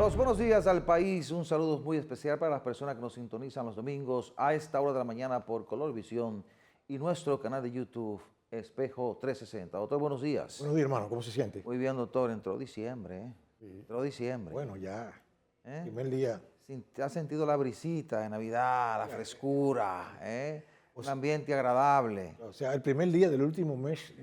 Los buenos días al país. Un saludo muy especial para las personas que nos sintonizan los domingos a esta hora de la mañana por Colorvisión y nuestro canal de YouTube Espejo 360. Doctor, buenos días. Buenos días, hermano. ¿Cómo se siente? Muy bien, doctor. Entró diciembre, ¿eh? Sí. Entró diciembre. Bueno, ya. ¿Eh? Primer día. ¿Te has sentido la brisita de Navidad, la frescura, un ambiente agradable? O sea, el primer día del último mes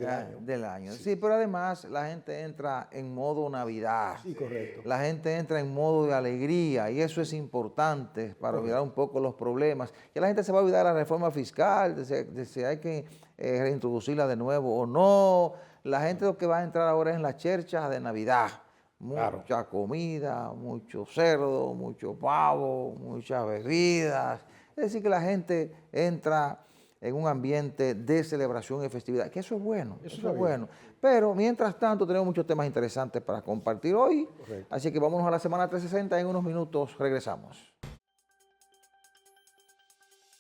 del año. Sí, pero además la gente entra en modo Navidad. Sí, correcto. La gente entra en modo de alegría y eso es importante para olvidar un poco los problemas. Ya la gente se va a olvidar de la reforma fiscal, de si hay que reintroducirla de nuevo o no. La gente lo que va a entrar ahora es en las cherchas de Navidad. Mucha comida, mucho cerdo, mucho pavo, muchas bebidas. Es decir, que la gente entra en un ambiente de celebración y festividad, que eso es bueno, eso es bueno. Pero mientras tanto tenemos muchos temas interesantes para compartir hoy. Correcto. Así que vámonos a la semana 360, en unos minutos regresamos.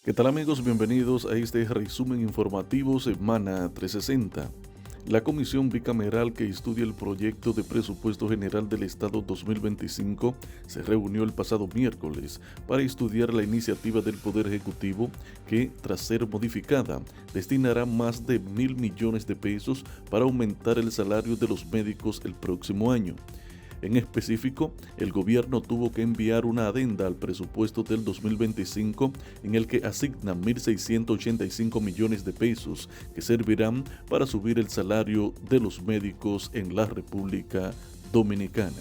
¿Qué tal, amigos? Bienvenidos a este resumen informativo Semana 360. La comisión bicameral que estudia el proyecto de presupuesto general del Estado 2025 se reunió el pasado miércoles para estudiar la iniciativa del Poder Ejecutivo que, tras ser modificada, destinará más de 1.000 millones de pesos para aumentar el salario de los médicos el próximo año. En específico, el gobierno tuvo que enviar una adenda al presupuesto del 2025 en el que asigna 1.685 millones de pesos que servirán para subir el salario de los médicos en la República Dominicana.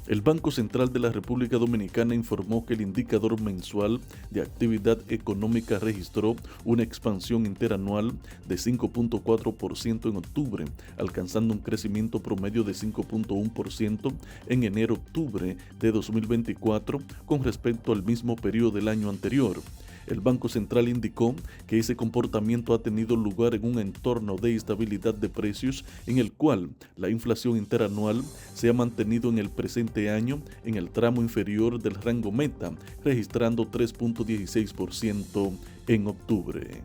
El Banco Central de la República Dominicana informó que el indicador mensual de actividad económica registró una expansión interanual de 5.4% en octubre, alcanzando un crecimiento promedio de 5.1% en enero-octubre de 2024 con respecto al mismo periodo del año anterior. El Banco Central indicó que ese comportamiento ha tenido lugar en un entorno de estabilidad de precios en el cual la inflación interanual se ha mantenido en el presente año en el tramo inferior del rango meta, registrando 3.16% en octubre.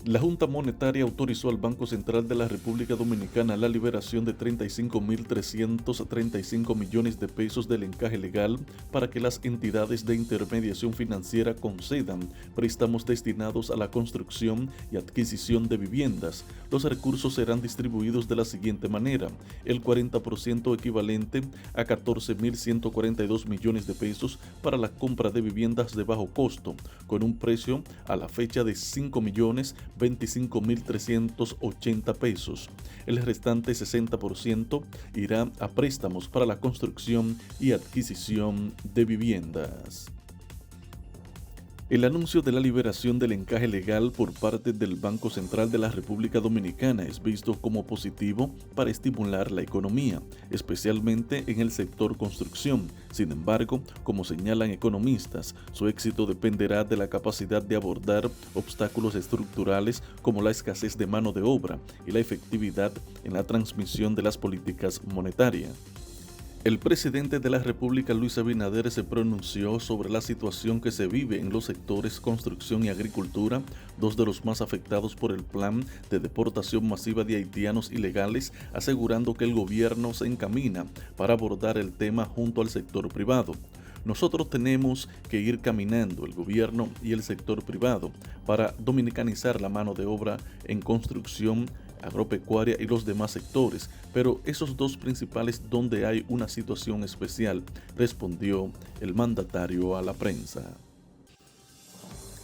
La Junta Monetaria autorizó al Banco Central de la República Dominicana la liberación de 35.335 millones de pesos del encaje legal para que las entidades de intermediación financiera concedan préstamos destinados a la construcción y adquisición de viviendas. Los recursos serán distribuidos de la siguiente manera: el 40% equivalente a 14.142 millones de pesos para la compra de viviendas de bajo costo, con un precio a la fecha de 5.025.380 pesos. El restante 60% irá a préstamos para la construcción y adquisición de viviendas. El anuncio de la liberación del encaje legal por parte del Banco Central de la República Dominicana es visto como positivo para estimular la economía, especialmente en el sector construcción. Sin embargo, como señalan economistas, su éxito dependerá de la capacidad de abordar obstáculos estructurales como la escasez de mano de obra y la efectividad en la transmisión de las políticas monetarias. El presidente de la República, Luis Abinader, se pronunció sobre la situación que se vive en los sectores construcción y agricultura, dos de los más afectados por el plan de deportación masiva de haitianos ilegales, asegurando que el gobierno se encamina para abordar el tema junto al sector privado. Nosotros tenemos que ir caminando, el gobierno y el sector privado, para dominicanizar la mano de obra en construcción, agropecuaria y los demás sectores, pero esos dos principales donde hay una situación especial, respondió el mandatario a la prensa.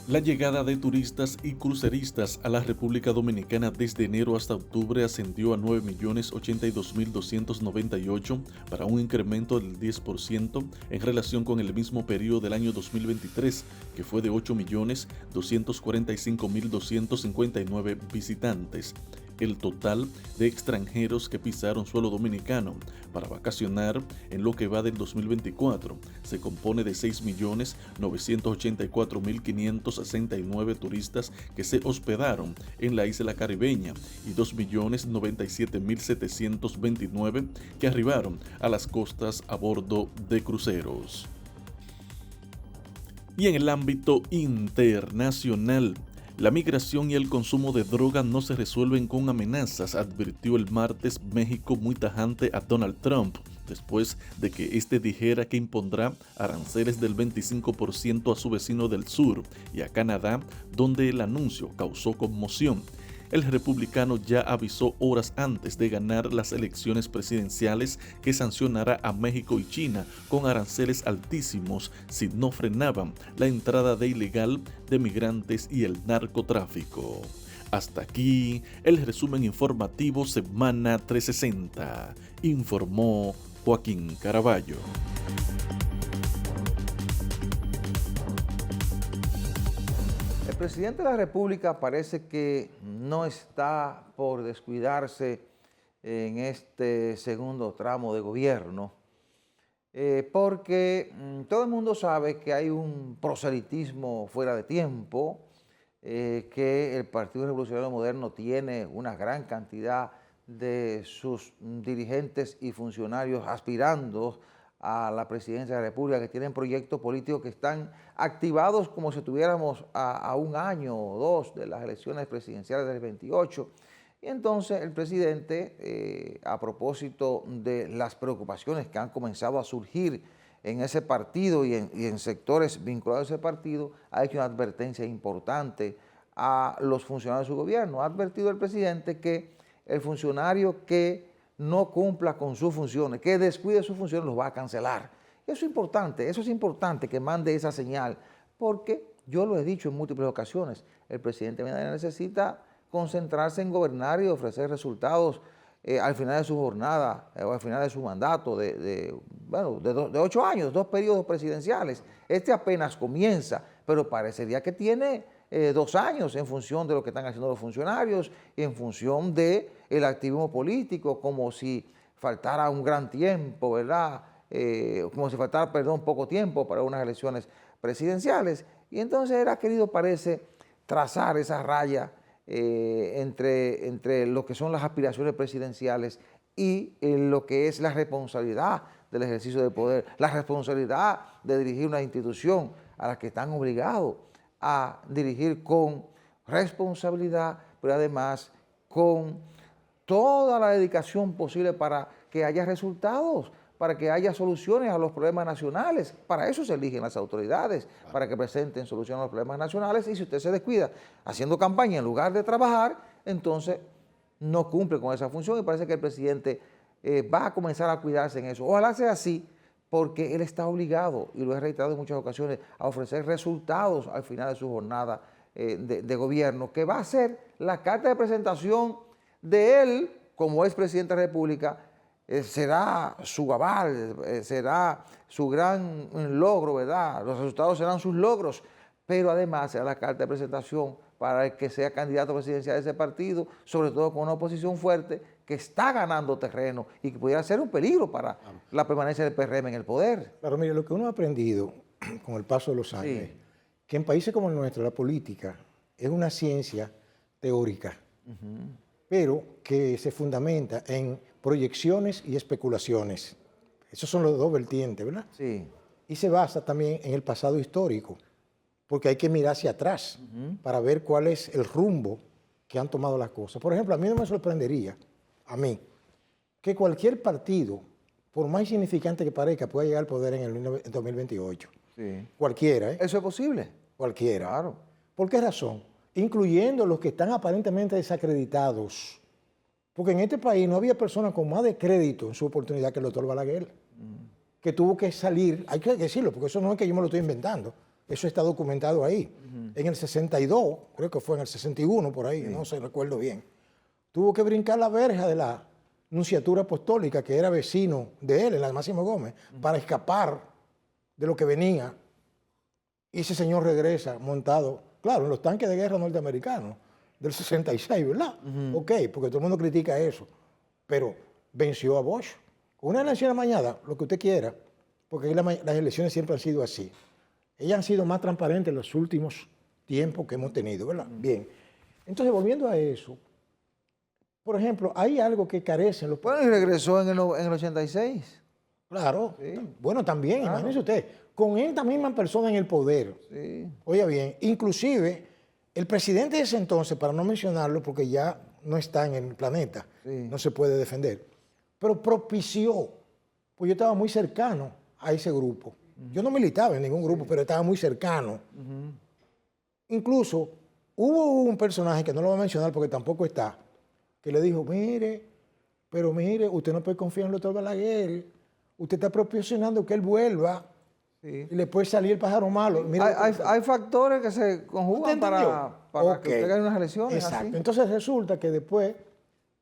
La llegada de turistas y cruceristas a la República Dominicana desde enero hasta octubre ascendió a 9.082.298 para un incremento del 10% en relación con el mismo periodo del año 2023, que fue de 8.245.259 visitantes. El total de extranjeros que pisaron suelo dominicano para vacacionar en lo que va del 2024 se compone de 6.984.569 turistas que se hospedaron en la isla caribeña y 2.097.729 que arribaron a las costas a bordo de cruceros. Y en el ámbito internacional, la migración y el consumo de droga no se resuelven con amenazas, advirtió el martes México muy tajante a Donald Trump, después de que este dijera que impondrá aranceles del 25% a su vecino del sur y a Canadá, donde el anuncio causó conmoción. El republicano ya avisó horas antes de ganar las elecciones presidenciales que sancionará a México y China con aranceles altísimos si no frenaban la entrada de ilegal de migrantes y el narcotráfico. Hasta aquí el resumen informativo Semana 360, informó Joaquín Caraballo. El presidente de la República parece que no está por descuidarse en este segundo tramo de gobierno, porque todo el mundo sabe que hay un proselitismo fuera de tiempo, que el Partido Revolucionario Moderno tiene una gran cantidad de sus dirigentes y funcionarios aspirando a la presidencia de la República, que tienen proyectos políticos que están activados como si estuviéramos a un año o dos de las elecciones presidenciales del 28. Y entonces el presidente, a propósito de las preocupaciones que han comenzado a surgir en ese partido y en sectores vinculados a ese partido, ha hecho una advertencia importante a los funcionarios de su gobierno. Ha advertido el presidente que el funcionario que no cumpla con sus funciones, que descuide sus funciones, los va a cancelar. Eso es importante que mande esa señal, porque yo lo he dicho en múltiples ocasiones, el presidente necesita concentrarse en gobernar y ofrecer resultados al final de su jornada o al final de su mandato de 8 años, 2 periodos presidenciales. Este apenas comienza, pero parecería que tiene 2 años en función de lo que están haciendo los funcionarios y en función del activismo político, como si faltara un gran tiempo, ¿verdad? Como si faltara, poco tiempo para unas elecciones presidenciales. Y entonces él ha querido, parece, trazar esa raya entre lo que son las aspiraciones presidenciales y lo que es la responsabilidad del ejercicio del poder, la responsabilidad de dirigir una institución a la que están obligados a dirigir con responsabilidad, pero además con toda la dedicación posible para que haya resultados, para que haya soluciones a los problemas nacionales. Para eso se eligen las autoridades, para que presenten soluciones a los problemas nacionales, y si usted se descuida haciendo campaña en lugar de trabajar, entonces no cumple con esa función, y parece que el presidente va a comenzar a cuidarse en eso. Ojalá sea así, porque él está obligado, y lo he reiterado en muchas ocasiones, a ofrecer resultados al final de su jornada de gobierno, que va a ser la carta de presentación de él como ex presidente de la República. Será su aval, será su gran logro, ¿verdad? Los resultados serán sus logros, pero además será la carta de presentación para el que sea candidato presidencial de ese partido, sobre todo con una oposición fuerte que está ganando terreno y que pudiera ser un peligro para la permanencia del PRM en el poder. Claro, mire, lo que uno ha aprendido con el paso de los años es que en países como el nuestro la política es una ciencia teórica, pero que se fundamenta en proyecciones y especulaciones. Esos son los dos vertientes, ¿verdad? Sí. Y se basa también en el pasado histórico, porque hay que mirar hacia atrás para ver cuál es el rumbo que han tomado las cosas. Por ejemplo, a mí no me sorprendería, que cualquier partido, por más insignificante que parezca, pueda llegar al poder en el 2028. Sí. Cualquiera, ¿eh? ¿Eso es posible? Cualquiera. Claro. ¿Por qué razón? Incluyendo los que están aparentemente desacreditados. Porque en este país no había persona con más de crédito en su oportunidad que el doctor Balaguer, que tuvo que salir, hay que decirlo, porque eso no es que yo me lo estoy inventando, eso está documentado ahí. En el 62, creo que fue en el 61 por ahí, no sé, recuerdo bien, tuvo que brincar la verja de la nunciatura apostólica, que era vecino de él, en la Máximo Gómez, para escapar de lo que venía. Y ese señor regresa montado, claro, en los tanques de guerra norteamericanos, del 66, ¿verdad? Ok, porque todo el mundo critica eso, pero venció a Bosch. Con una elección amañada, lo que usted quiera, porque las elecciones siempre han sido así. Ellas han sido más transparentes en los últimos tiempos que hemos tenido, ¿verdad? Bien. Entonces, volviendo a eso, por ejemplo, hay algo que carecen los... Bueno, y regresó en el 86. Claro. Sí. Bueno, también, claro. Imagínese usted, con esta misma persona en el poder. Sí. Oiga bien, inclusive el presidente de ese entonces, para no mencionarlo porque ya no está en el planeta, no se puede defender, pero propició, pues yo estaba muy cercano a ese grupo. Yo no militaba en ningún grupo, pero estaba muy cercano. Incluso hubo un personaje que no lo voy a mencionar porque tampoco está, que le dijo, mire, usted no puede confiar en el doctor Balaguer, usted está proporcionando que él vuelva y le puede salir el pájaro malo. Mire, hay factores que se conjugan para que usted gane unas elecciones. Exacto. Así. Entonces resulta que después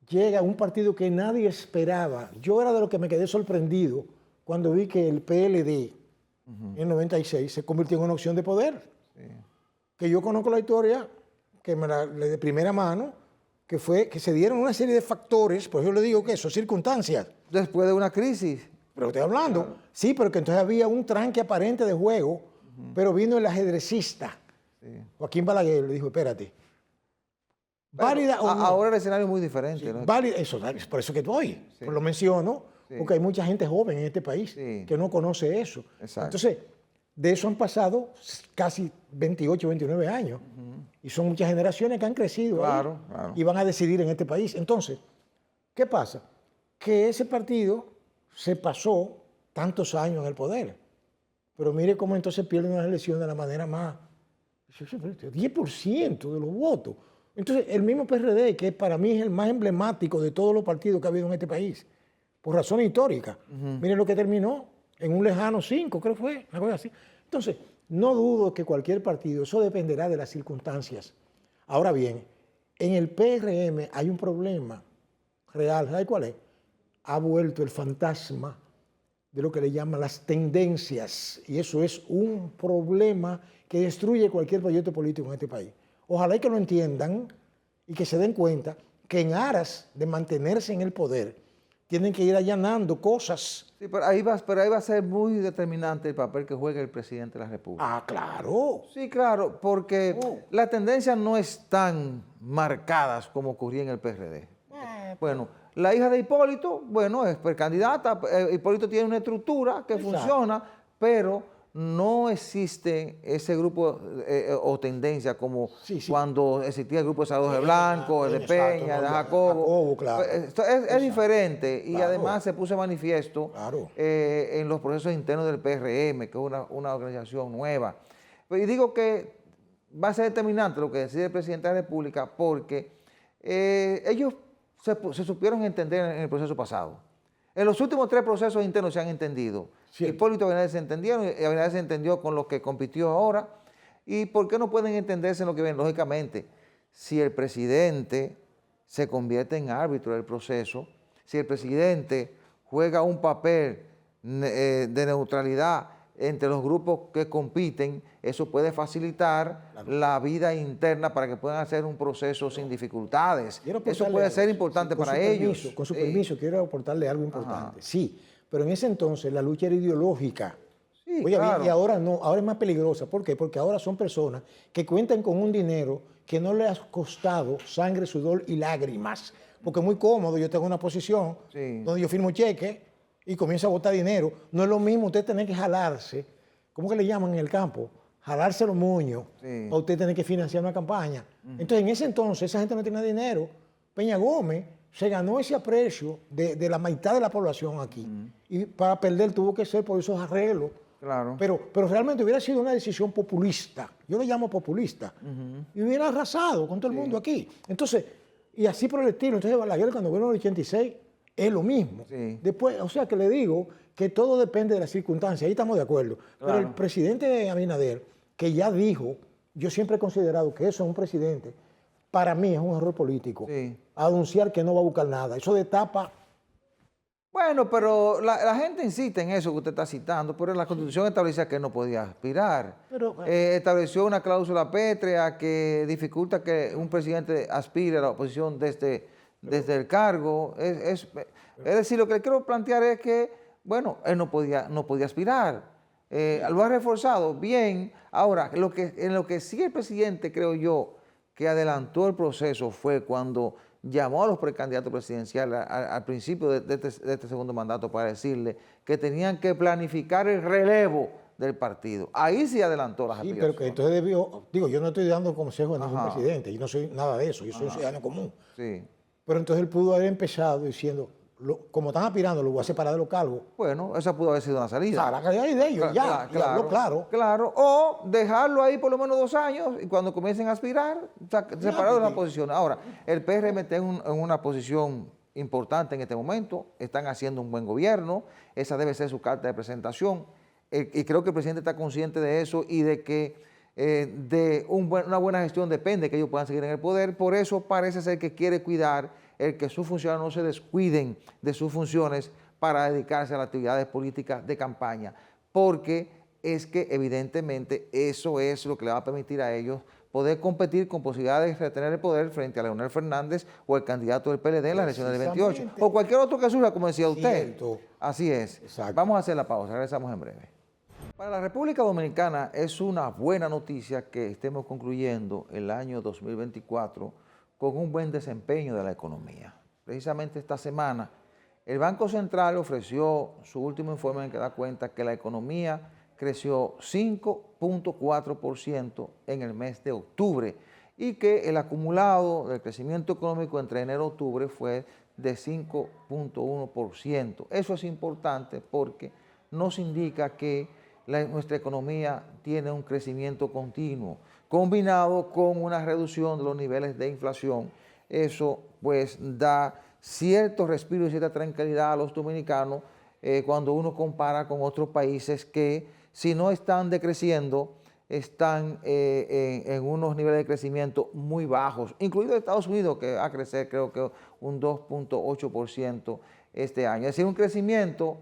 llega un partido que nadie esperaba. Yo era de los que me quedé sorprendido cuando vi que el PLD en 96 se convirtió en una opción de poder. Sí. Que yo conozco la historia, que me la de primera mano, que fue que se dieron una serie de factores, pues yo le digo que son circunstancias. Después de una crisis. Pero estoy hablando, claro. Sí, pero que entonces había un tranque aparente de juego, pero vino el ajedrecista, Joaquín Balaguer, le dijo, espérate. ¿Válida o no? Ahora el escenario es muy diferente. Sí, ¿no? Válida, por eso que estoy, pues lo menciono, porque hay mucha gente joven en este país que no conoce eso. Exacto. Entonces, de eso han pasado casi 28, 29 años. Y son muchas generaciones que han crecido claro. Y van a decidir en este país. Entonces, ¿qué pasa? Que ese partido se pasó tantos años en el poder. Pero mire cómo entonces pierden las elecciones de la manera más... 10% de los votos. Entonces, el mismo PRD, que para mí es el más emblemático de todos los partidos que ha habido en este país, por razones históricas, miren lo que terminó en un lejano 5, creo que fue, una cosa así. Entonces, no dudo que cualquier partido, eso dependerá de las circunstancias. Ahora bien, en el PRM hay un problema real, ¿sabe cuál es? Ha vuelto el fantasma de lo que le llaman las tendencias, y eso es un problema que destruye cualquier proyecto político en este país. Ojalá y que lo entiendan y que se den cuenta que en aras de mantenerse en el poder tienen que ir allanando cosas. Sí, pero ahí va a ser muy determinante el papel que juega el presidente de la República. Ah, claro. Sí, claro, porque las tendencias no están marcadas como ocurría en el PRD. Bueno, la hija de Hipólito, bueno, es precandidata. Hipólito tiene una estructura que funciona, pero no existe ese grupo o tendencia como cuando existía el grupo de Salvador Blanco, el de Peña, de Jacobo. Claro. Es diferente y además se puso de manifiesto en los procesos internos del PRM, que es una organización nueva. Y digo que va a ser determinante lo que decide el presidente de la República porque ellos se supieron entender en el proceso pasado. En los últimos 3 procesos internos se han entendido. Hipólito y Abinader se entendieron, y Abinader se entendió con los que compitió ahora. ¿Y por qué no pueden entenderse en lo que ven? Lógicamente, si el presidente se convierte en árbitro del proceso, si el presidente juega un papel de neutralidad entre los grupos que compiten, eso puede facilitar la vida interna para que puedan hacer un proceso sin dificultades. Eso puede ser importante para ellos. Con su permiso, quiero aportarle algo importante. Sí, pero en ese entonces la lucha era ideológica. Sí, oye, claro. Y ahora no, ahora es más peligrosa. ¿Por qué? Porque ahora son personas que cuentan con un dinero que no les ha costado sangre, sudor y lágrimas. Porque es muy cómodo, yo tengo una posición donde yo firmo cheque y comienza a botar dinero. No es lo mismo usted tener que jalarse, ¿cómo que le llaman en el campo? Jalarse los moños, o usted tener que financiar una campaña. Entonces, en ese entonces, esa gente no tenía dinero. Peña Gómez se ganó ese aprecio de la mitad de la población aquí. Y para perder tuvo que ser por esos arreglos. Claro. Pero realmente hubiera sido una decisión populista. Yo lo llamo populista. Y hubiera arrasado con todo el mundo aquí. Entonces, y así por el estilo. Entonces, Balaguer, cuando vino en el 86, es lo mismo. Después, o sea que le digo que todo depende de las circunstancias, ahí estamos de acuerdo. Claro. Pero el presidente Abinader, que ya dijo, yo siempre he considerado que eso es un presidente, para mí es un error político, anunciar que no va a buscar nada. Eso destapa... Bueno, pero la gente insiste en eso que usted está citando, pero la Constitución establecía que él no podía aspirar. Estableció una cláusula pétrea que dificulta que un presidente aspire a la oposición desde el cargo. Es decir, lo que le quiero plantear es que, bueno, él no podía aspirar. Lo ha reforzado bien. Ahora, en lo que sí el presidente, creo yo, que adelantó el proceso fue cuando llamó a los precandidatos presidenciales al principio de este segundo mandato para decirle que tenían que planificar el relevo del partido. Ahí sí adelantó las aspiraciones. Sí, pero que entonces debió... Digo, yo no estoy dando consejo a ningún presidente, yo no soy nada de eso, yo soy un ciudadano común. Sí. Pero entonces él pudo haber empezado diciendo, como están aspirando, lo voy a separar de los cargos. Bueno, esa pudo haber sido una salida. O sea, la calidad de ellos, ya, claro. Claro, o dejarlo ahí por lo menos 2 años y cuando comiencen a aspirar, separado de la posición. Ahora, el PRM está en una posición importante en este momento, están haciendo un buen gobierno, esa debe ser su carta de presentación, y creo que el presidente está consciente de eso y de que una buena gestión depende de que ellos puedan seguir en el poder, por eso parece ser que quiere cuidar el que sus funcionarios no se descuiden de sus funciones para dedicarse a las actividades políticas de campaña, porque es que evidentemente eso es lo que le va a permitir a ellos poder competir con posibilidades de retener el poder frente a Leonel Fernández o el candidato del PLD en las elecciones del 28, o cualquier otro que surja, como decía usted. Cierto. Así es. Exacto. Vamos a hacer la pausa, regresamos en breve. Para la República Dominicana es una buena noticia que estemos concluyendo el año 2024 con un buen desempeño de la economía. Precisamente esta semana, el Banco Central ofreció su último informe en que da cuenta que la economía creció 5.4% en el mes de octubre y que el acumulado del crecimiento económico entre enero y octubre fue de 5.1%. Eso es importante porque nos indica que nuestra economía tiene un crecimiento continuo, combinado con una reducción de los niveles de inflación. Eso pues da cierto respiro y cierta tranquilidad a los dominicanos cuando uno compara con otros países que si no están decreciendo, están en unos niveles de crecimiento muy bajos, incluido Estados Unidos, que va a crecer creo que un 2.8% este año. Es decir, un crecimiento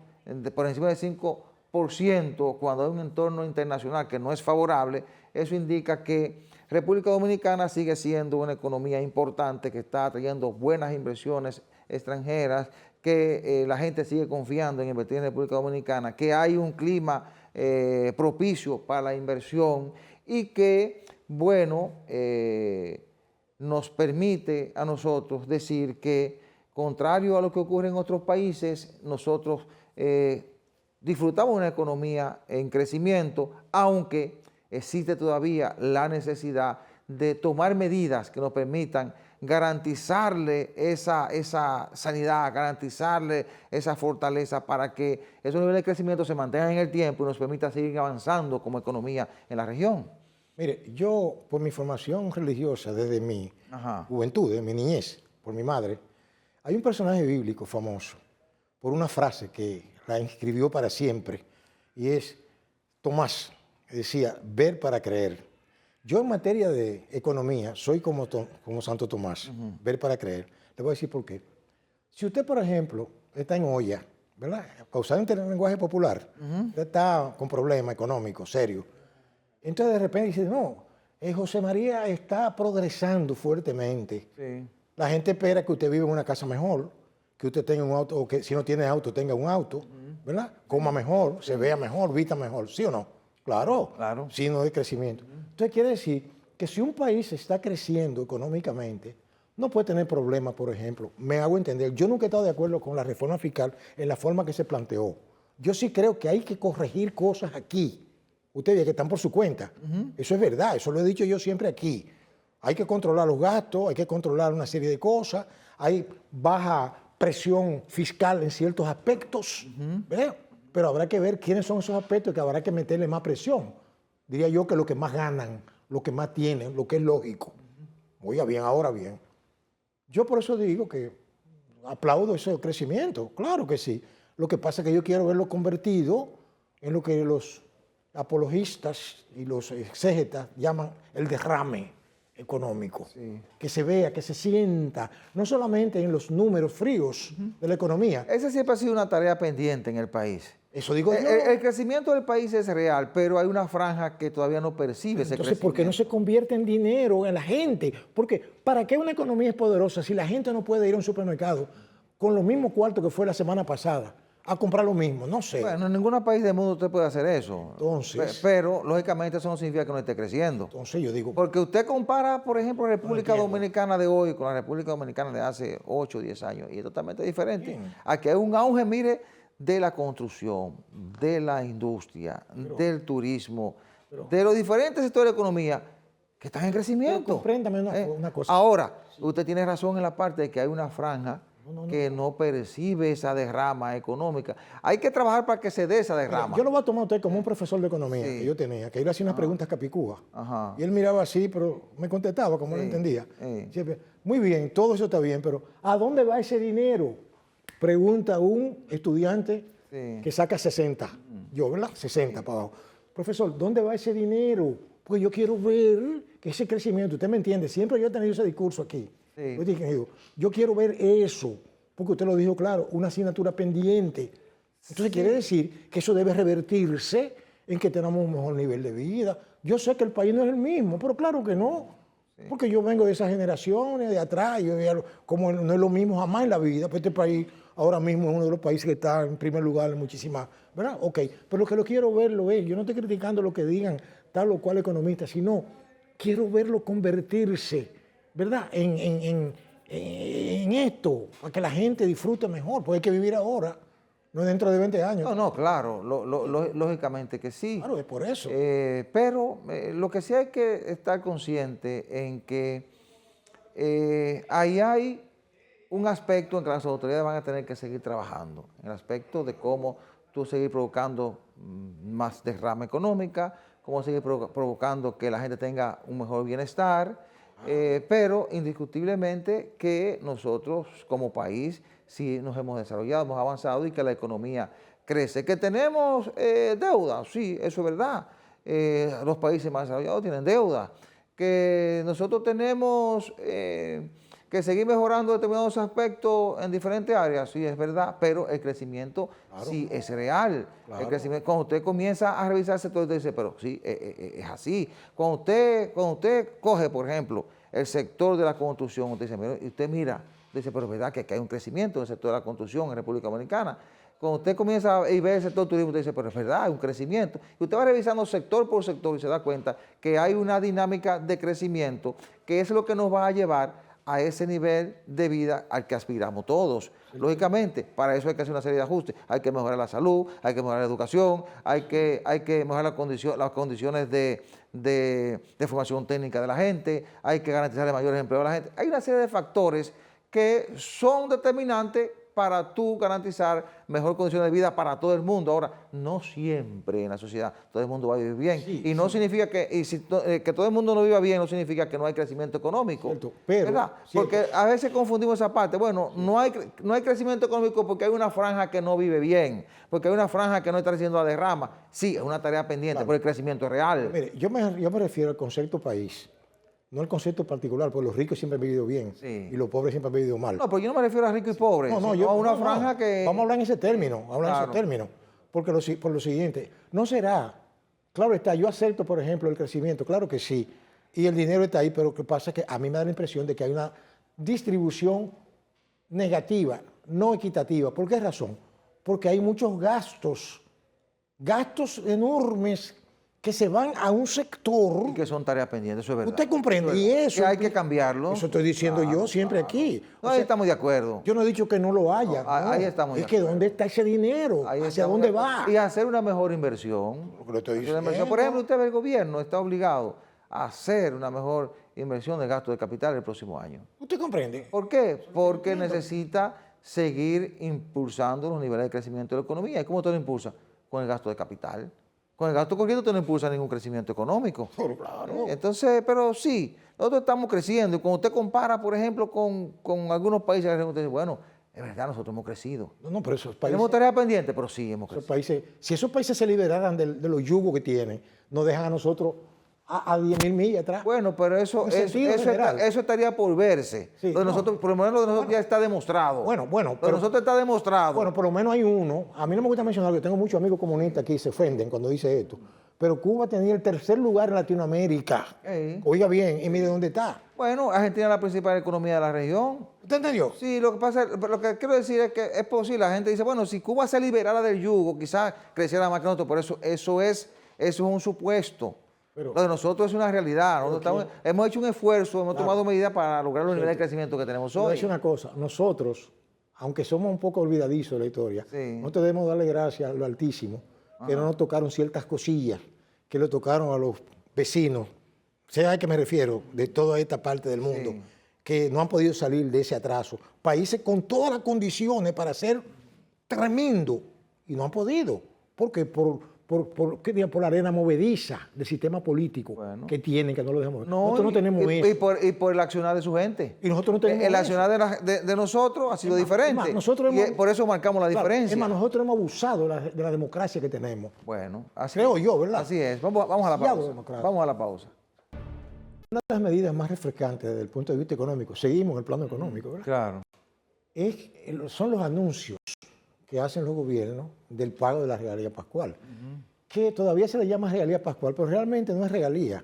por encima del 5%, cuando hay un entorno internacional que no es favorable, eso indica que República Dominicana sigue siendo una economía importante que está trayendo buenas inversiones extranjeras, que la gente sigue confiando en invertir en República Dominicana, que hay un clima propicio para la inversión y que, bueno, nos permite a nosotros decir que, contrario a lo que ocurre en otros países, nosotros disfrutamos de una economía en crecimiento, aunque existe todavía la necesidad de tomar medidas que nos permitan garantizarle esa sanidad, garantizarle esa fortaleza para que esos niveles de crecimiento se mantengan en el tiempo y nos permita seguir avanzando como economía en la región. Mire, yo por mi formación religiosa desde mi juventud, de mi niñez, por mi madre, hay un personaje bíblico famoso por una frase que la inscribió para siempre y es Tomás, que decía, ver para creer. Yo en materia de economía soy como Santo Tomás, ver para creer. Le voy a decir por qué. Si usted, por ejemplo, está en olla, ¿verdad? Para usar un lenguaje popular, usted está con problemas económicos serios. Entonces de repente dice, no, José María está progresando fuertemente. Sí. La gente espera que usted viva en una casa mejor, que usted tenga un auto, o que si no tiene auto, tenga un auto, ¿verdad? Coma mejor, se vea mejor, vista mejor, ¿sí o no? Claro, signo de crecimiento. Entonces quiere decir que si un país está creciendo económicamente, no puede tener problemas, por ejemplo. Me hago entender, yo nunca he estado de acuerdo con la reforma fiscal en la forma que se planteó. Yo sí creo que hay que corregir cosas aquí. Ustedes que están por su cuenta. Eso es verdad, eso lo he dicho yo siempre aquí. Hay que controlar los gastos, hay que controlar una serie de cosas, hay baja presión fiscal en ciertos aspectos, ¿verdad? Pero habrá que ver quiénes son esos aspectos que habrá que meterle más presión. Diría yo que los que más ganan, los que más tienen, lo que es lógico. Oiga bien, ahora bien. Yo por eso digo que aplaudo ese crecimiento, claro que sí. Lo que pasa es que yo quiero verlo convertido en lo que los apologistas y los exégetas llaman el derrame económico. Sí. Que se vea, que se sienta, no solamente en los números fríos de la economía. Esa siempre ha sido una tarea pendiente en el país. Eso digo yo. El crecimiento del país es real, pero hay una franja que todavía no percibe ese crecimiento. Entonces, ¿por qué no se convierte en dinero en la gente? Porque ¿para qué una economía es poderosa si la gente no puede ir a un supermercado con los mismos cuartos que fue la semana pasada a comprar lo mismo? No sé. Bueno, en ningún país del mundo usted puede hacer eso. Entonces. Pero, lógicamente, eso no significa que no esté creciendo. Entonces, yo digo. Porque usted compara, por ejemplo, la República Dominicana de hoy con la República Dominicana de hace 8 o 10 años, y es totalmente diferente. Bien. Aquí hay un auge, mire, de la construcción, de la industria, del turismo, de los diferentes sectores de la economía que están en crecimiento. Compréndame una cosa. Ahora, usted tiene razón en la parte de que hay una franja que no percibe esa derrama económica. Hay que trabajar para que se dé esa derrama. Yo lo voy a tomar a usted como un profesor de economía Sí. que yo tenía, que él hacía unas preguntas capicúas. Ajá. Y él miraba así, pero me contestaba como lo entendía. Sí. Siempre, muy bien, todo eso está bien, pero ¿a dónde va ese dinero? Pregunta un estudiante Sí. que saca 60. Yo, ¿verdad? 60 para abajo. Profesor, ¿dónde va ese dinero? Porque yo quiero ver que ese crecimiento, usted me entiende, siempre yo he tenido ese discurso aquí. Sí. Yo quiero ver eso, porque usted lo dijo claro, una asignatura pendiente. Entonces quiere decir que eso debe revertirse en que tengamos un mejor nivel de vida. Yo sé que el país no es el mismo, pero claro que no. Porque yo vengo de esas generaciones de atrás, como no es lo mismo jamás en la vida, pues este país ahora mismo es uno de los países que está en primer lugar en muchísimas, ¿verdad? Ok, pero lo que lo quiero verlo es, yo no estoy criticando lo que digan tal o cual economista, sino quiero verlo convertirse, ¿verdad? En esto, para que la gente disfrute mejor, porque hay que vivir ahora, no dentro de 20 años. No, claro, lógicamente que sí. Claro, es por eso. Pero lo que sí hay que estar consciente en que ahí hay un aspecto en que las autoridades van a tener que seguir trabajando, el aspecto de cómo tú seguir provocando más derrama económica, cómo seguir provocando que la gente tenga un mejor bienestar, pero indiscutiblemente que nosotros como país sí nos hemos desarrollado, hemos avanzado y que la economía crece. Que tenemos deuda, sí, eso es verdad. Los países más desarrollados tienen deuda. Que nosotros tenemos que seguir mejorando determinados aspectos en diferentes áreas, sí, es verdad, pero el crecimiento sí es real. Claro. El crecimiento, cuando usted comienza a revisar el sector, usted dice, pero sí, es así. Cuando usted coge, por ejemplo, el sector de la construcción, usted mira, dice, pero es verdad que aquí hay un crecimiento en el sector de la construcción en República Dominicana. Cuando usted comienza a ver el sector turismo, usted dice, pero es verdad, hay un crecimiento. Y usted va revisando sector por sector y se da cuenta que hay una dinámica de crecimiento que es lo que nos va a llevar a ese nivel de vida al que aspiramos todos. Lógicamente, para eso hay que hacer una serie de ajustes. Hay que mejorar la salud, hay que mejorar la educación, hay que mejorar las condiciones de formación técnica de la gente, hay que garantizarle mayores empleos a la gente. Hay una serie de factores que son determinantes para tú garantizar mejor condiciones de vida para todo el mundo. Ahora, no siempre en la sociedad todo el mundo va a vivir bien. Sí, y no significa que, que todo el mundo no viva bien, no significa que no hay crecimiento económico. Cierto, pero, ¿verdad? cierto. Porque a veces confundimos esa parte. Bueno, no hay crecimiento económico porque hay una franja que no vive bien, porque hay una franja que no está haciendo la derrama. Sí, es una tarea pendiente, pero el crecimiento es real. Mire, yo me refiero al concepto país, no al concepto particular, porque los ricos siempre han vivido bien Sí. y los pobres siempre han vivido mal. No, pero yo no me refiero a rico y pobre, sino a una franja que... Vamos a hablar en ese término, Claro. porque por lo siguiente, no será, claro está, yo acepto, por ejemplo, el crecimiento, claro que sí, y el dinero está ahí, pero lo que pasa es que a mí me da la impresión de que hay una distribución negativa, no equitativa. ¿Por qué razón? Porque hay muchos gastos enormes que se van a un sector. Y que son tareas pendientes, eso es verdad. Usted comprende, y eso Que hay que cambiarlo. Eso estoy diciendo yo siempre aquí. No, O ahí sea, estamos de acuerdo. yo no he dicho que no lo haya. No, ahí estamos de Es que acuerdo. ¿dónde está ese dinero? Ahí ¿Hacia estamos dónde de acuerdo. va? Y hacer una mejor inversión. Lo que le estoy Hacer una inversión. diciendo. Por ejemplo, usted ve, el gobierno está obligado a hacer una mejor inversión de gasto de capital el próximo año. ¿Usted comprende? ¿Por qué? Porque necesita seguir impulsando los niveles de crecimiento de la economía. ¿Y cómo usted lo impulsa? Con el gasto de capital. Con el gasto corriente usted no impulsa ningún crecimiento económico. Pero claro. Entonces, pero sí, nosotros estamos creciendo. Y cuando usted compara, por ejemplo, con algunos países, usted dice, bueno, es verdad, nosotros hemos crecido. No, pero esos Tenemos países, tareas pendientes, pero sí hemos crecido. si esos países se liberaran de los yugos que tienen, nos dejan a nosotros a 10.000 millas atrás. Bueno, pero eso En sentido general. eso estaría por verse. Sí, Lo de no. nosotros, por lo menos lo de nosotros ya está demostrado. Bueno, Lo de pero- nosotros está demostrado. Bueno, por lo menos hay uno. A mí no me gusta mencionar, yo tengo muchos amigos comunistas que se ofenden cuando dice esto. Pero Cuba tenía el tercer lugar en Latinoamérica. Sí. Oiga bien, y mire dónde está. Bueno, Argentina es la principal economía de la región. ¿Usted entendió? Sí, lo que pasa, lo que quiero decir es que es posible. La gente dice, bueno, si Cuba se liberara del yugo, quizás creciera más que nosotros. Por eso es un supuesto. Pero- Lo de nosotros es una realidad. Nosotros hemos hecho un esfuerzo, hemos tomado medidas para lograr los niveles de crecimiento que tenemos Yo voy a hoy. decir una cosa, nosotros, aunque somos un poco olvidadizos de la historia, Sí. nosotros debemos darle gracias a lo Altísimo, que no nos tocaron ciertas cosillas, que le tocaron a los vecinos, sé a qué me refiero, de toda esta parte del mundo, Sí. que no han podido salir de ese atraso. Países con todas las condiciones para ser tremendo y no han podido. ¿Por qué? ¿Qué digo? Por la arena movediza del sistema político que tienen, que no lo dejamos. Nosotros no tenemos eso. Y por el accionar de su gente. Y nosotros no tenemos el eso. accionar de nosotros ha sido diferente. Por eso marcamos la diferencia. Nosotros hemos abusado de la democracia que tenemos. Bueno, así creo yo, ¿verdad? Así es. Vamos a la pausa. Vamos a la pausa. Una de las medidas más refrescantes desde el punto de vista económico, seguimos en el plano económico, ¿verdad? Claro. Son los anuncios que hacen los gobiernos del pago de la regalía pascual, que todavía se le llama regalía pascual, pero realmente no es regalía.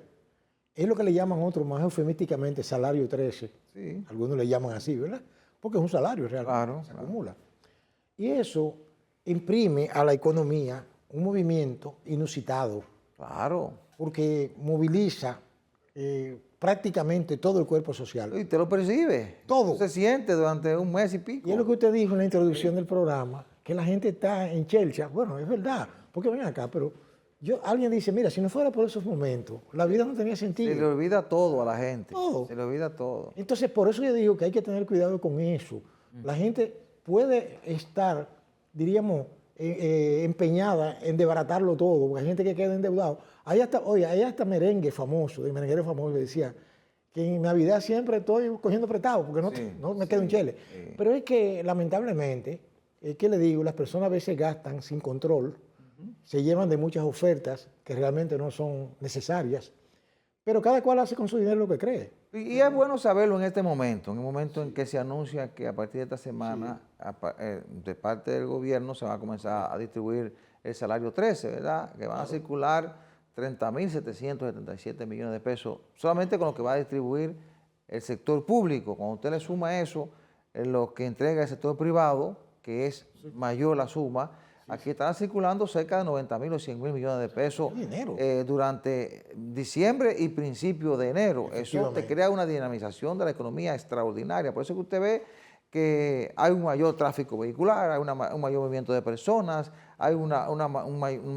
Es lo que le llaman otros más eufemísticamente salario 13. Sí. Algunos le llaman así, ¿verdad? Porque es un salario realmente, se acumula. Y eso imprime a la economía un movimiento inusitado. Claro. Porque moviliza prácticamente todo el cuerpo social. Y te lo percibe. Todo. Se siente durante un mes y pico. Y es lo que usted dijo en la introducción del programa, que la gente está en chelcha. Bueno, es verdad, porque ven acá, pero alguien dice, mira, si no fuera por esos momentos, la vida no tenía sentido. Se le olvida todo a la gente. Todo. Se le olvida todo. Entonces, por eso yo digo que hay que tener cuidado con eso. La gente puede estar, diríamos, empeñada en desbaratarlo todo, porque hay gente que queda endeudado. Hay hasta merengue famoso, de merenguero famoso, que decía que en Navidad siempre estoy cogiendo prestado, porque no me quedo en chele. Sí. Pero es que, lamentablemente, ¿qué le digo? Las personas a veces gastan sin control, se llevan de muchas ofertas que realmente no son necesarias, pero cada cual hace con su dinero lo que cree. Y es bueno saberlo en este momento, en el momento en que se anuncia que a partir de esta semana, de parte del gobierno, se va a comenzar a distribuir el salario 13, ¿verdad? Que van a circular 30.777 millones de pesos, solamente con lo que va a distribuir el sector público. Cuando usted le suma eso, lo que entrega el sector privado, que es mayor la suma, aquí estarán circulando cerca de 90.000 o 100.000 millones de pesos durante diciembre y principio de enero. Eso te crea una dinamización de la economía extraordinaria. Por eso que usted ve que hay un mayor tráfico vehicular, hay un mayor movimiento de personas, hay un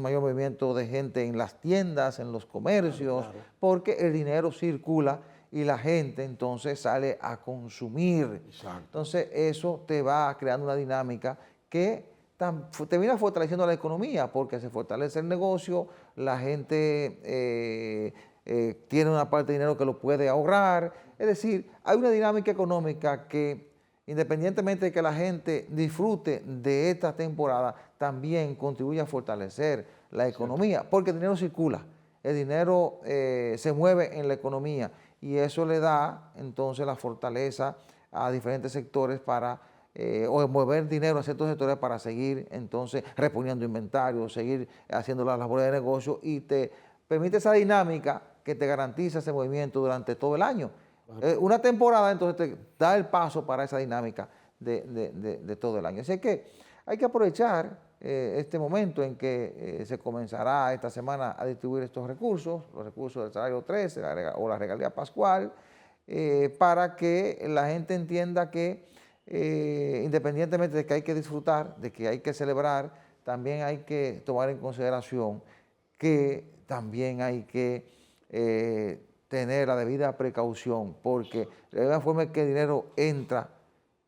mayor movimiento de gente en las tiendas, en los comercios, porque el dinero circula y la gente entonces sale a consumir. Exacto. Entonces eso te va creando una dinámica que te viene fortaleciendo la economía, porque se fortalece el negocio, la gente tiene una parte de dinero que lo puede ahorrar. Es decir, hay una dinámica económica que, independientemente de que la gente disfrute de esta temporada, también contribuye a fortalecer la economía, porque el dinero circula, el dinero se mueve en la economía y eso le da entonces la fortaleza a diferentes sectores para o mover dinero a ciertos sectores para seguir entonces reponiendo inventario, seguir haciendo las labores de negocio, y te permite esa dinámica que te garantiza ese movimiento durante todo el año. Una temporada entonces te da el paso para esa dinámica de todo el año. Así que hay que aprovechar este momento en que se comenzará esta semana a distribuir estos recursos, los recursos del salario 13 o la regalía pascual, para que la gente entienda que independientemente de que hay que disfrutar, de que hay que celebrar, también hay que tomar en consideración que también hay que tener la debida precaución, porque de la misma forma que el dinero entra,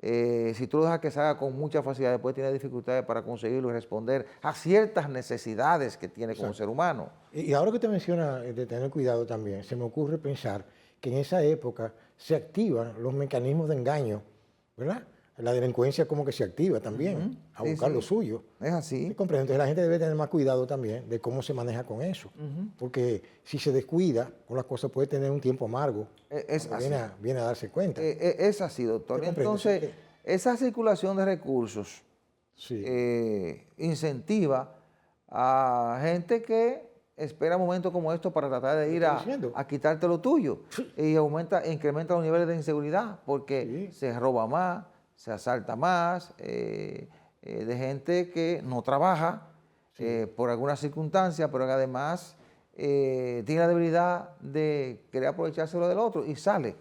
si tú lo dejas que salga con mucha facilidad, después tienes dificultades para conseguirlo y responder a ciertas necesidades que tiene como ser humano. Y ahora que te menciona de tener cuidado también, se me ocurre pensar que en esa época se activan los mecanismos de engaño, ¿verdad? La delincuencia como que se activa también a buscar lo suyo. Es así. ¿Sí? Comprendo. Entonces la gente debe tener más cuidado también de cómo se maneja con eso. Porque si se descuida con las cosas puede tener un tiempo amargo. Es así. Viene a darse cuenta. Es así, doctor. Entonces, esa circulación de recursos incentiva a gente que espera momentos como estos para tratar de ir a quitarte lo tuyo. Y incrementa los niveles de inseguridad porque se roba más, se asalta más, de gente que no trabaja por alguna circunstancia, pero que además tiene la debilidad de querer aprovecharse lo del otro y sale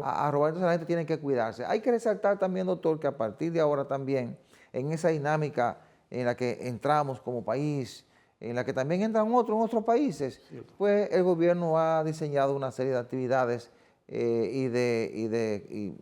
a robar. Entonces la gente tiene que cuidarse. Hay que resaltar también, doctor, que a partir de ahora también, en esa dinámica en la que entramos como país, en la que también entran otros países, pues el gobierno ha diseñado una serie de actividades y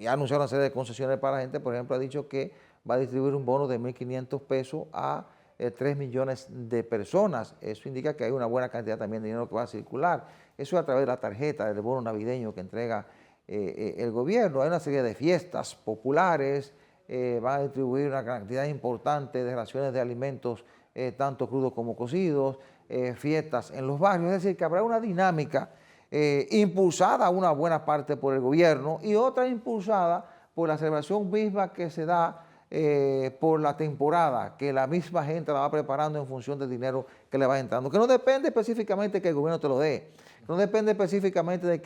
ha anunciado una serie de concesiones para la gente. Por ejemplo, ha dicho que va a distribuir un bono de 1.500 pesos a 3 millones de personas. Eso indica que hay una buena cantidad también de dinero que va a circular. Eso es a través de la tarjeta, del bono navideño que entrega el gobierno. Hay una serie de fiestas populares, van a distribuir una cantidad importante de raciones de alimentos, tanto crudos como cocidos, fiestas en los barrios. Es decir, que habrá una dinámica impulsada una buena parte por el gobierno y otra impulsada por la celebración misma que se da por la temporada, que la misma gente la va preparando en función del dinero que le va entrando, que no depende específicamente que el gobierno te lo dé, no depende específicamente de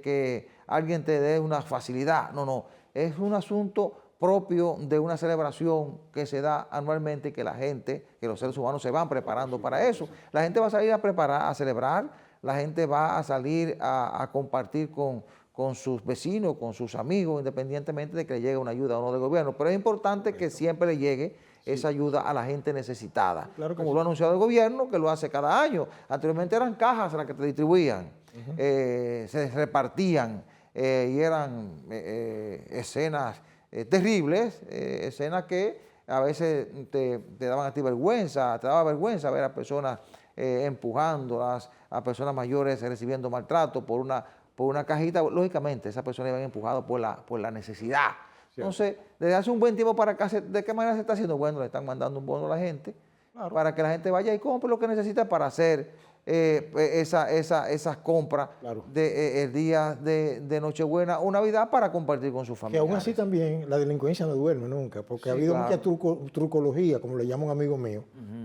que alguien te dé una facilidad, no, es un asunto propio de una celebración que se da anualmente, que la gente, que los seres humanos se van preparando para eso. La gente va a salir a preparar, a celebrar, la gente va a salir a compartir con sus vecinos, con sus amigos, independientemente de que le llegue una ayuda o no del gobierno. Pero es importante que siempre le llegue esa ayuda a la gente necesitada. Claro que como sí. lo ha anunciado el gobierno, que lo hace cada año. Anteriormente eran cajas las que te distribuían, se repartían y eran escenas terribles, escenas que a veces te daban a ti vergüenza, te daba vergüenza ver a personas empujándolas, a personas mayores recibiendo maltrato por una cajita. Lógicamente, esas personas iban empujadas por la necesidad. Sí. Entonces, desde hace un buen tiempo para acá, ¿de qué manera se está haciendo? Bueno, le están mandando un bono a la gente, claro, para que la gente vaya y compre lo que necesita para hacer esas compras, claro, el día de Nochebuena o Navidad para compartir con su familia. Que aún así también la delincuencia no duerme nunca, porque sí, ha habido, claro, mucha trucología, como le llama un amigo mío.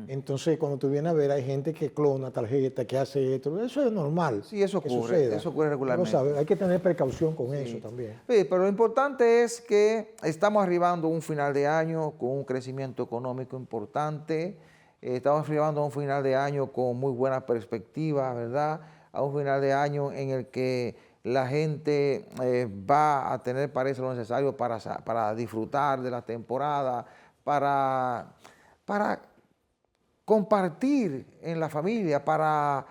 Entonces, cuando tú vienes a ver, hay gente que clona tarjeta, que hace esto. Eso es normal. Sí, eso ocurre regularmente. Sabes, hay que tener precaución con eso también. Sí, pero lo importante es que estamos arribando a un final de año con un crecimiento económico importante. Estamos arribando a un final de año con muy buenas perspectivas, ¿verdad? A un final de año en el que la gente va a tener, parece, lo necesario para disfrutar de la temporada, para compartir en la familia, para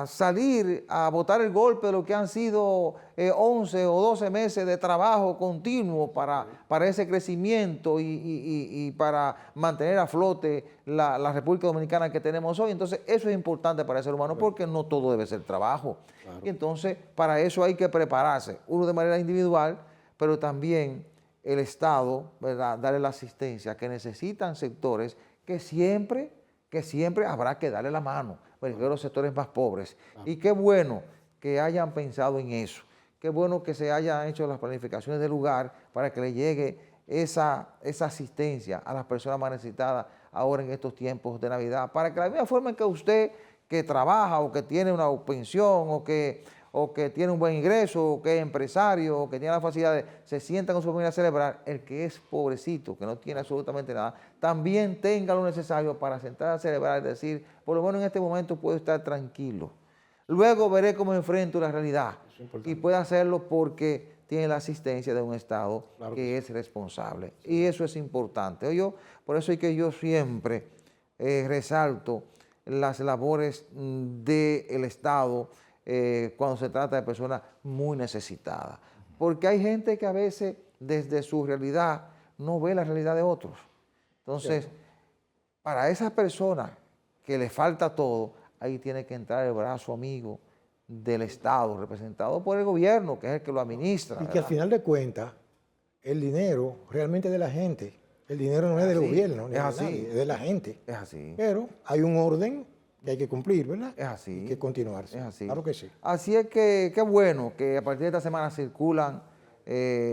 salir a botar el golpe de lo que han sido 11 o 12 meses de trabajo continuo para ese crecimiento y para mantener a flote la República Dominicana que tenemos hoy. Entonces, eso es importante para el ser humano porque no todo debe ser trabajo. Claro. Y entonces, para eso hay que prepararse, uno de manera individual, pero también el Estado, ¿verdad?, darle la asistencia que necesitan sectores que siempre habrá que darle la mano, porque los sectores más pobres. Y qué bueno que hayan pensado en eso, qué bueno que se hayan hecho las planificaciones del lugar para que le llegue esa asistencia a las personas más necesitadas ahora en estos tiempos de Navidad, para que de la misma forma en que usted que trabaja o que tiene una pensión o que tiene un buen ingreso, o que es empresario, o que tiene la facilidad de se sienta con su familia a celebrar, el que es pobrecito, que no tiene absolutamente nada, también tenga lo necesario para sentar a celebrar, es decir, por lo menos en este momento puedo estar tranquilo. Luego veré cómo enfrento la realidad y puedo hacerlo porque tiene la asistencia de un Estado, claro, que es responsable. Y eso es importante. Por eso es que yo siempre resalto las labores del Estado, cuando se trata de personas muy necesitadas. Porque hay gente que a veces desde su realidad no ve la realidad de otros. Entonces, para esas personas que les falta todo, ahí tiene que entrar el brazo amigo del Estado, representado por el gobierno, que es el que lo administra. Y que al final de cuentas, el dinero realmente es de la gente. El dinero no es del gobierno, ni es de la gente. Es así. Pero hay un orden que hay que cumplir, ¿verdad? Es así. Hay que continuarse. Es así. Claro que sí. Así es que qué bueno que a partir de esta semana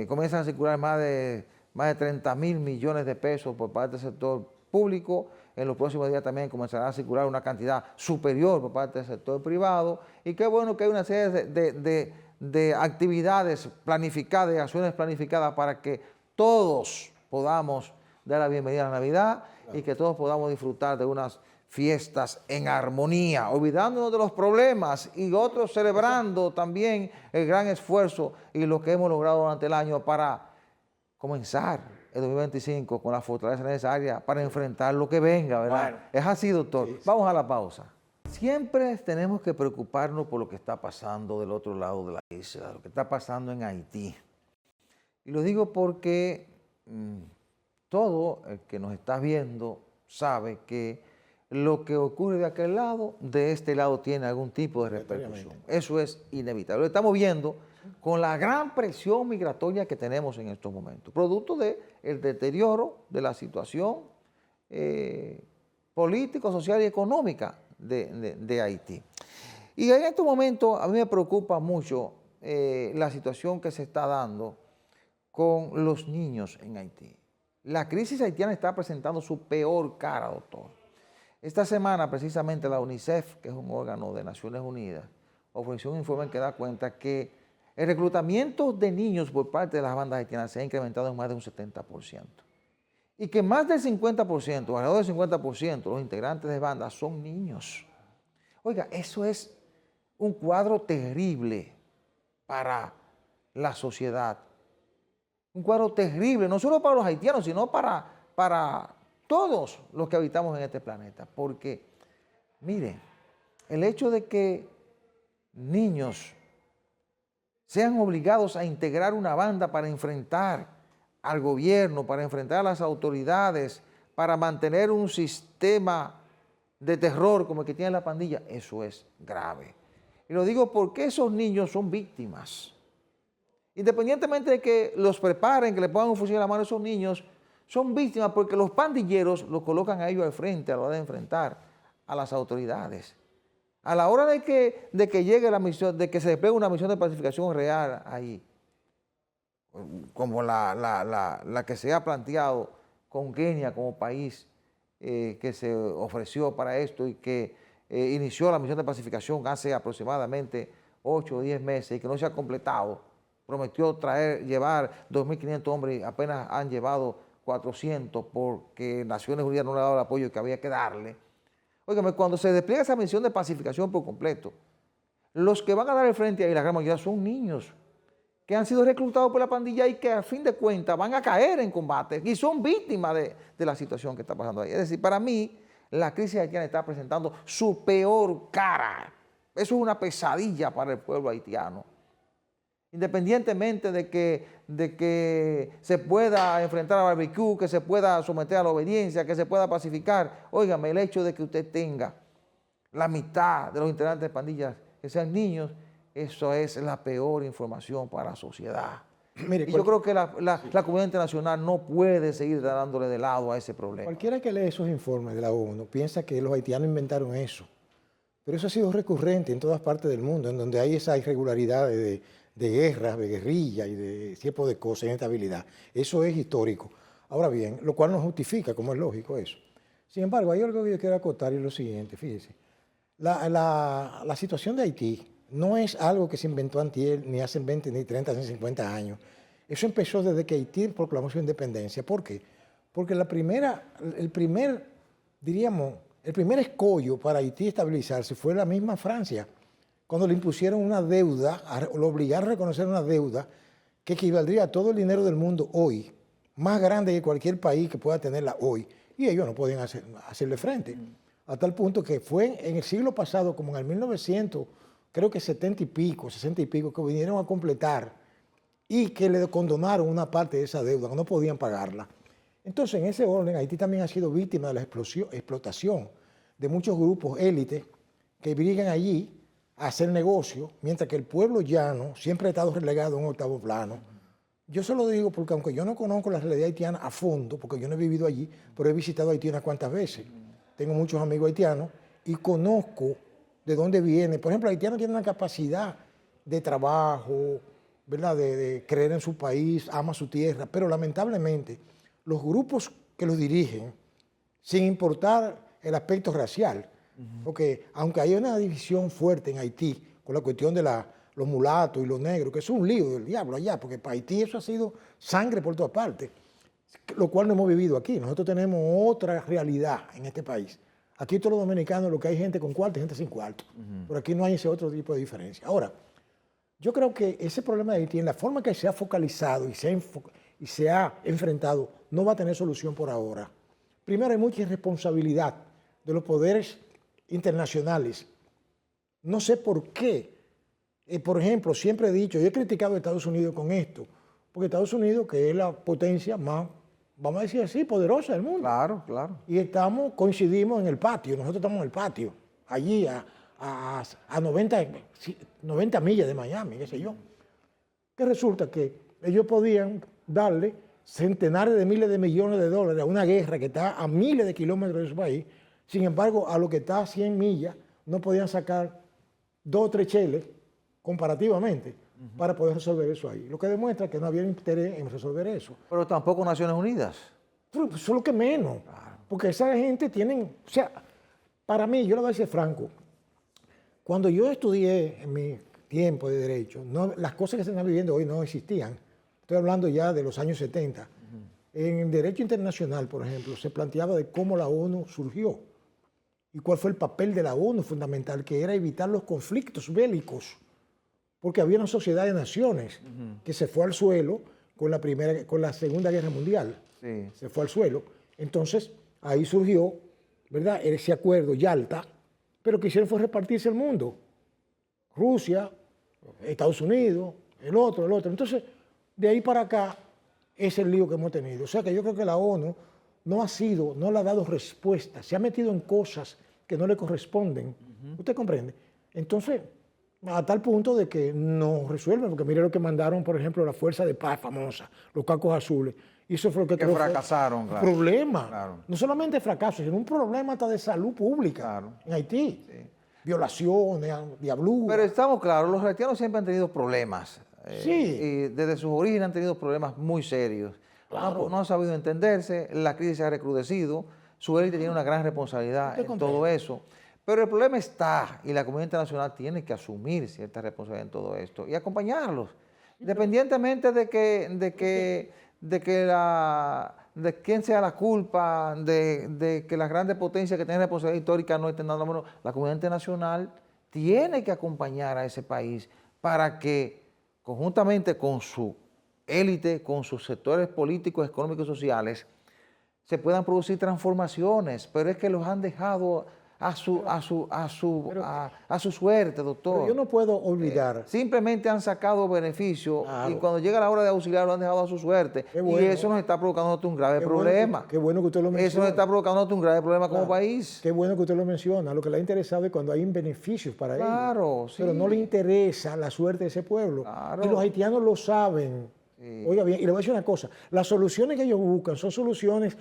comienzan a circular más de 30.000 millones de pesos por parte del sector público. En los próximos días también comenzará a circular una cantidad superior por parte del sector privado. Y qué bueno que hay una serie de actividades planificadas, de acciones planificadas para que todos podamos dar la bienvenida a la Navidad, claro, y que todos podamos disfrutar de unas fiestas en armonía, olvidándonos de los problemas y otros celebrando también el gran esfuerzo y lo que hemos logrado durante el año para comenzar el 2025 con la fortaleza necesaria para enfrentar lo que venga, ¿verdad? Bueno, es así, doctor. Sí. Vamos a la pausa. Siempre tenemos que preocuparnos por lo que está pasando del otro lado de la isla, lo que está pasando en Haití. Y lo digo porque todo el que nos está viendo sabe que lo que ocurre de aquel lado, de este lado tiene algún tipo de repercusión. Eso es inevitable. Lo estamos viendo con la gran presión migratoria que tenemos en estos momentos, producto del deterioro de la situación político, social y económica de Haití. Y en estos momentos a mí me preocupa mucho la situación que se está dando con los niños en Haití. La crisis haitiana está presentando su peor cara, doctor. Esta semana, precisamente, la UNICEF, que es un órgano de Naciones Unidas, ofreció un informe que da cuenta que el reclutamiento de niños por parte de las bandas haitianas se ha incrementado en más de un 70%. Y que más del 50%, alrededor del 50%, los integrantes de bandas son niños. Oiga, eso es un cuadro terrible para la sociedad. Un cuadro terrible, no solo para los haitianos, sino para todos los que habitamos en este planeta. Porque, miren, el hecho de que niños sean obligados a integrar una banda para enfrentar al gobierno, para enfrentar a las autoridades, para mantener un sistema de terror como el que tiene la pandilla, eso es grave. Y lo digo porque esos niños son víctimas. Independientemente de que los preparen, que le pongan un fusil en la mano a esos niños, son víctimas porque los pandilleros los colocan a ellos al frente a la hora de enfrentar a las autoridades. A la hora de que llegue la misión, de que se despliegue una misión de pacificación real ahí, como la que se ha planteado con Kenia como país que se ofreció para esto y que inició la misión de pacificación hace aproximadamente 8 o 10 meses y que no se ha completado. Prometió llevar 2.500 hombres y apenas han llevado 400 porque Naciones Unidas no le ha dado el apoyo que había que darle. Óigame, cuando se despliega esa misión de pacificación por completo, los que van a dar el frente ahí, la gran mayoría son niños que han sido reclutados por la pandilla y que a fin de cuentas van a caer en combate y son víctimas de la situación que está pasando ahí. Es decir, para mí, la crisis haitiana está presentando su peor cara. Eso es una pesadilla para el pueblo haitiano. Independientemente de que se pueda enfrentar a barbecue, que se pueda someter a la obediencia, que se pueda pacificar, óigame, el hecho de que usted tenga la mitad de los integrantes de pandillas que sean niños, eso es la peor información para la sociedad. Mire, y yo creo que la comunidad internacional no puede seguir dándole de lado a ese problema. Cualquiera que lee esos informes de la ONU piensa que los haitianos inventaron eso, pero eso ha sido recurrente en todas partes del mundo, en donde hay esa irregularidad de guerras, de guerrilla y de tipo de cosas, inestabilidad. Eso es histórico. Ahora bien, lo cual no justifica, como es lógico eso. Sin embargo, hay algo que yo quiero acotar y es lo siguiente, fíjese. La situación de Haití no es algo que se inventó antier, ni hace 20, ni 30, ni 50 años. Eso empezó desde que Haití proclamó su independencia. ¿Por qué? Porque el primer escollo para Haití estabilizarse fue la misma Francia, cuando le impusieron una deuda, lo obligaron a reconocer una deuda que equivaldría a todo el dinero del mundo hoy, más grande que cualquier país que pueda tenerla hoy, y ellos no podían hacerle frente. A tal punto que fue en el siglo pasado, como en el 1900, creo que 70 y pico, 60 y pico, que vinieron a completar y que le condonaron una parte de esa deuda, que no podían pagarla. Entonces, en ese orden, Haití también ha sido víctima de la explotación de muchos grupos élites que brigan allí a hacer negocio, mientras que el pueblo llano siempre ha estado relegado a un octavo plano. Yo se lo digo porque aunque yo no conozco la realidad haitiana a fondo, porque yo no he vivido allí, pero he visitado Haití unas cuantas veces. Tengo muchos amigos haitianos y conozco de dónde viene. Por ejemplo, el haitiano tiene una capacidad de trabajo, ¿verdad? De creer en su país, ama su tierra, pero lamentablemente los grupos que los dirigen, sin importar el aspecto racial, porque aunque hay una división fuerte en Haití con la cuestión de los mulatos y los negros, que es un lío del diablo allá, porque para Haití eso ha sido sangre por todas partes, lo cual no hemos vivido aquí. Nosotros tenemos otra realidad en este país. Aquí todos los dominicanos, lo que hay gente con cuarto y gente sin cuarto. Pero aquí no hay ese otro tipo de diferencia. Ahora, yo creo que ese problema de Haití, en la forma que se ha focalizado y se ha enfrentado, no va a tener solución por ahora. Primero, hay mucha irresponsabilidad de los poderes internacionales. No sé por qué. Por ejemplo, siempre he dicho, yo he criticado a Estados Unidos con esto, porque Estados Unidos, que es la potencia más, vamos a decir así, poderosa del mundo. Claro, claro. Y coincidimos en el patio, nosotros estamos en el patio, allí a 90 millas de Miami, qué sé yo. Que resulta que ellos podían darle centenares de miles de millones de dólares a una guerra que está a miles de kilómetros de su país. Sin embargo, a lo que está a 100 millas, no podían sacar 2 o 3 cheles comparativamente para poder resolver eso ahí. Lo que demuestra que no había interés en resolver eso. Pero tampoco Naciones Unidas. Pero eso es lo que menos. Porque esa gente tienen... O sea, para mí, yo le voy a decir franco, cuando yo estudié en mi tiempo de Derecho, las cosas que se están viviendo hoy no existían. Estoy hablando ya de los años 70. En el derecho internacional, por ejemplo, se planteaba de cómo la ONU surgió y cuál fue el papel de la ONU fundamental, que era evitar los conflictos bélicos, porque había una sociedad de naciones que se fue al suelo con la Segunda Guerra Mundial. Sí. Se fue al suelo. Entonces, ahí surgió, ¿verdad?, ese acuerdo, Yalta, pero lo que hicieron fue repartirse el mundo. Rusia, Estados Unidos, el otro. Entonces, de ahí para acá es el lío que hemos tenido. O sea que yo creo que la ONU no le ha dado respuesta, se ha metido en cosas que no le corresponden. ¿Usted comprende? Entonces, a tal punto de que no resuelven, porque mire lo que mandaron, por ejemplo, la Fuerza de Paz famosa, los cacos azules. Y eso fue lo que Que fracasaron, claro. Problema. Claro. No solamente fracaso, sino un problema hasta de salud pública, Claro. en Haití. Sí. Violaciones, diablura. Pero estamos claros, los haitianos siempre han tenido problemas. Sí. Y desde sus orígenes han tenido problemas muy serios. Claro. No han sabido entenderse, la crisis se ha recrudecido, su élite tiene una gran responsabilidad en todo eso. Pero el problema está, y la comunidad internacional tiene que asumir cierta responsabilidad en todo esto y acompañarlos, independientemente de quién sea la culpa, de que las grandes potencias que tienen responsabilidad histórica no estén dando la mano. La comunidad internacional tiene que acompañar a ese país para que, conjuntamente con su élite, con sus sectores políticos, económicos y sociales, se puedan producir transformaciones, pero es que los han dejado a su suerte, doctor. Pero yo no puedo olvidar. Simplemente han sacado beneficio Claro. y cuando llega la hora de auxiliar lo han dejado a su suerte. Qué bueno. Y eso nos está provocando un grave Qué problema. Qué bueno que usted lo menciona. Eso nos está provocando un grave problema como Claro. país. Qué bueno que usted lo menciona. Lo que le ha interesado es cuando hay beneficios para ellos. Claro, sí. Pero no le interesa la suerte de ese pueblo. Claro. Y los haitianos lo saben. Sí. Oiga bien, y le voy a decir una cosa. Las soluciones que ellos buscan son soluciones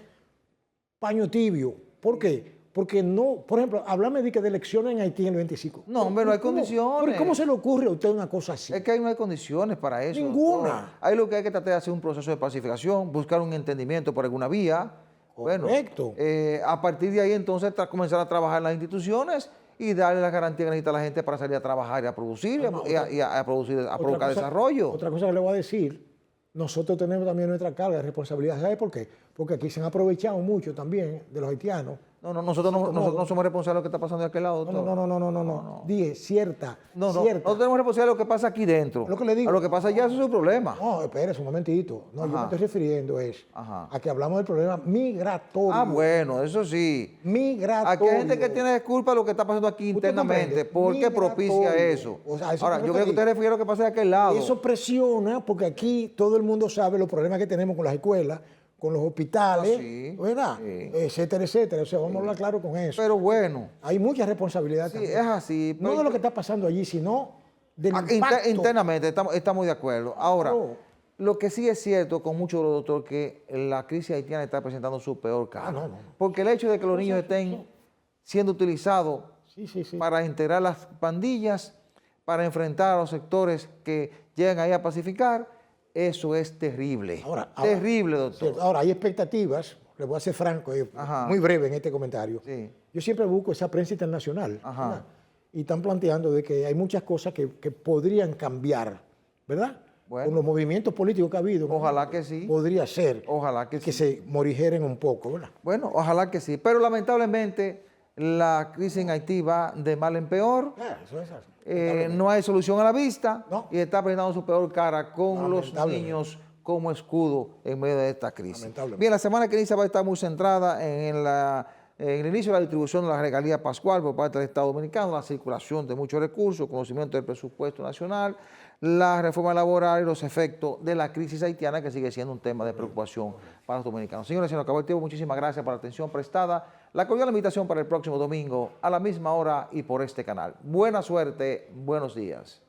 paño tibio. ¿Por qué? Porque no, por ejemplo, háblame de elecciones en Haití en el 25. No, hombre, no hay ¿Cómo? condiciones. ¿Pero cómo se le ocurre a usted una cosa así? Es que ahí no hay condiciones para eso. Ninguna. doctor. Ahí lo que hay que tratar de hacer un proceso de pacificación, buscar un entendimiento por alguna vía. Correcto. Bueno, a partir de ahí entonces comenzar a trabajar en las instituciones y darle las garantías que necesita la gente para salir a trabajar y a producir y a provocar desarrollo. Otra cosa que le voy a decir, nosotros tenemos también nuestra carga de responsabilidad. ¿Sabe por qué? Porque aquí se han aprovechado mucho también de los haitianos. Nosotros no somos responsables de lo que está pasando de aquel lado, doctor. No. Dije, cierta. Nosotros tenemos responsabilidad de lo que pasa aquí dentro. Lo que le digo. A lo que pasa allá, eso es su problema. No, espérese un momentito. No, yo me estoy refiriendo Ajá. a que hablamos del problema migratorio. Ah, bueno, eso sí. Migratorio. Aquí hay gente que tiene culpa de lo que está pasando aquí internamente. ¿Por qué propicia eso? O sea, eso Ahora, es yo lo que creo que usted refiere a lo que pasa de aquel lado. Eso presiona porque aquí todo el mundo sabe los problemas que tenemos con las escuelas, con los hospitales, sí, ¿verdad? sí. Etcétera, etcétera. O sea, vamos a hablar claro con eso. Pero bueno, Hay mucha responsabilidad sí, también. es así. No de lo que está pasando allí, sino del impacto. Internamente estamos de acuerdo. Ahora, Claro. lo que sí es cierto con mucho doctor que la crisis haitiana está presentando su peor cara. no. Porque el hecho de que los niños estén siendo utilizados Sí. para integrar las pandillas, para enfrentar a los sectores que llegan ahí a pacificar, eso es terrible. Terrible, doctor. Cierto. Ahora, hay expectativas, le voy a ser franco, Ajá. muy breve en este comentario. Sí. Yo siempre busco esa prensa internacional. Ajá. ¿verdad? Y están planteando de que hay muchas cosas que podrían cambiar, ¿verdad? Bueno. Con los movimientos políticos que ha habido. ¿no? Ojalá que sí. Podría ser. Ojalá que sí. se morigeren un poco, ¿verdad? Bueno, ojalá que sí. Pero lamentablemente la crisis en Haití va de mal en peor. Eso es así. No hay solución a la vista No. y está presentando su peor cara con los Lamentablemente. niños como escudo en medio de esta crisis. Lamentablemente. Bien, la semana que inicia va a estar muy centrada en en el inicio de la distribución de la regalía pascual por parte del Estado Dominicano, la circulación de muchos recursos, conocimiento del presupuesto nacional, la reforma laboral y los efectos de la crisis haitiana, que sigue siendo un tema de preocupación para los dominicanos. Señores, se nos acabó el tiempo. Muchísimas gracias por la atención prestada. La cordial invitación para el próximo domingo a la misma hora y por este canal. Buena suerte, buenos días.